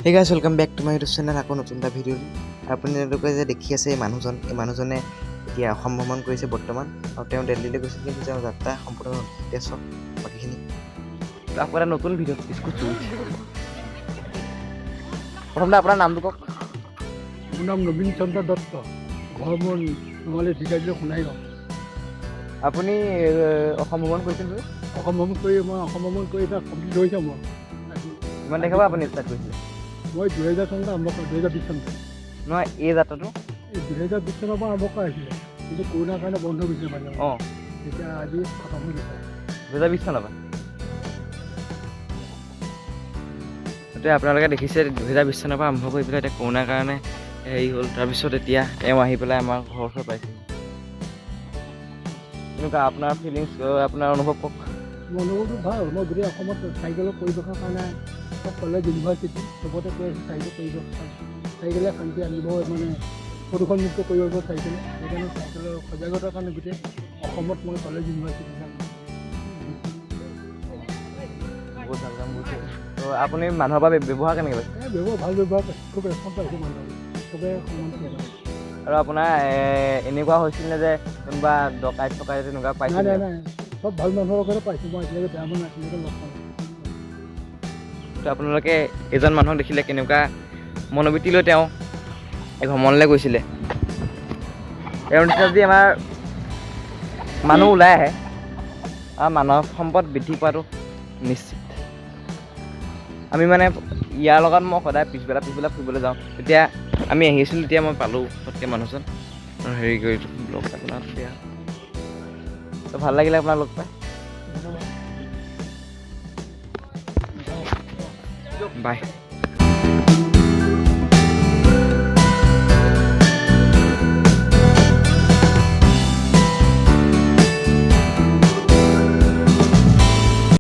হে guys welcome back to my YouTube channel. আকৌ নতুন এটা ভিডিঅ'। আপোনালোকে যে দেখি আছে এই মানুহজনে এতিয়া অসম ভ্ৰমণ কৰিছে বৰ্তমান, আৰু তেওঁ দিল্লীলৈ গৈছিল, কিন্তু তেওঁৰ যাত্ৰা সম্পূৰ্ণ এতিয়া চাওক বাকীখিনি। আকৌ এটা নতুন ভিডিঅ' প্ৰথমতে আপোনাৰ নামটো কওক। মোৰ নাম নবীন চন্দ্ৰ দত্ত, ঘৰ মোৰ নঙালী ঢিকাইজুলি সোণাইগাঁও। আপুনি অসম ভ্ৰমণ কৰিছিল বোলে? অসম ভ্ৰমণ কৰি এতিয়া কমপ্লিট হৈছে মোৰ। কিমান তাৰিখৰ পৰা আপুনি ষ্টাৰ্ট কৰিছিলে? মই 2000 চনতে আৰম্ভ কৰা, 2020 চনতে। নহয়, এই যাত্ৰাটো? এই 2020 চনৰ পৰা আৰম্ভ কৰা হৈছিলে, কিন্তু কৰোণাৰ কাৰণে বন্ধ হৈছিলে মাজে মাজে। অঁ, এতিয়া আজি খতম হৈ গৈছে। 2020 চনৰ পৰা? এতিয়া আপোনালোকে দেখিছে 2020 চনৰ পৰা আৰম্ভ কৰি পেলাই এতিয়া কৰোণাৰ কাৰণে হেৰি হ'ল, তাৰপিছত এতিয়া তেওঁ আহি পেলাই আমাৰ ঘৰ পাইছে। তেনেকুৱা আপোনাৰ ফিলিংছ, আপোনাৰ অনুভৱ কওক। মোৰ অনুভৱটো ভাল। মই গোটেই অসমত চাইকেলৰ পৰিৱেশৰ কাৰণে চব কলেজ ইউনিভাৰ্চিটি চবতে কৈ আছোঁ চাইকেল পৰিৱেশ, চাইকেলে শান্তি আনিব, মানে প্ৰদূষণমুক্ত কৰিব চাইকেলে। সেইকাৰণে চাইকেলৰ সজাগতাৰ কাৰণে গোটেই অসমত মই কলেজ ইউনিভাৰ্চিটি বহুত ভাল কাম কৰিছে। ত' আপুনি মানুহৰ পৰা ব্যৱহাৰ কেনেকৈ পাইছে? ভাল ব্যৱহাৰ পাইছোঁ, খুব ৰেচপঞ্চ পাইছোঁ মানুহৰ, চবেই সন্মান কৰিছে। আৰু আপোনাৰ এনেকুৱা হৈছিল নে যে কোনোবা ডকাইত তেনেকুৱা পাইছিল? নাই, চব ভাল মানুহৰ লগতে পাইছোঁ মই, এতিয়ালৈকে বেয়া মানুহ আজিলৈকে লগ পোৱা নাই। ত' আপোনালোকে এজন মানুহক দেখিলে কেনেকুৱা মনোবৃত্তি লৈ তেওঁ এই ভ্ৰমণলৈ গৈছিলে? তেওঁৰ নিচিনা যদি আমাৰ মানুহ ওলাই আহে, মানৱ সম্পদ বৃদ্ধি পোৱাটো নিশ্চিত। আমি মানে ইয়াৰ লগত মই সদায় পিছবেলা ফুৰিবলৈ যাওঁ। তেতিয়া আমি আহিছিলোঁ, তেতিয়া মই পালোঁ পটকৈ মানুহজন হেৰি কৰি লগ আপোনাৰ তেতিয়া ত' ভাল লাগিলে আপোনাক লগ পাই। বাই।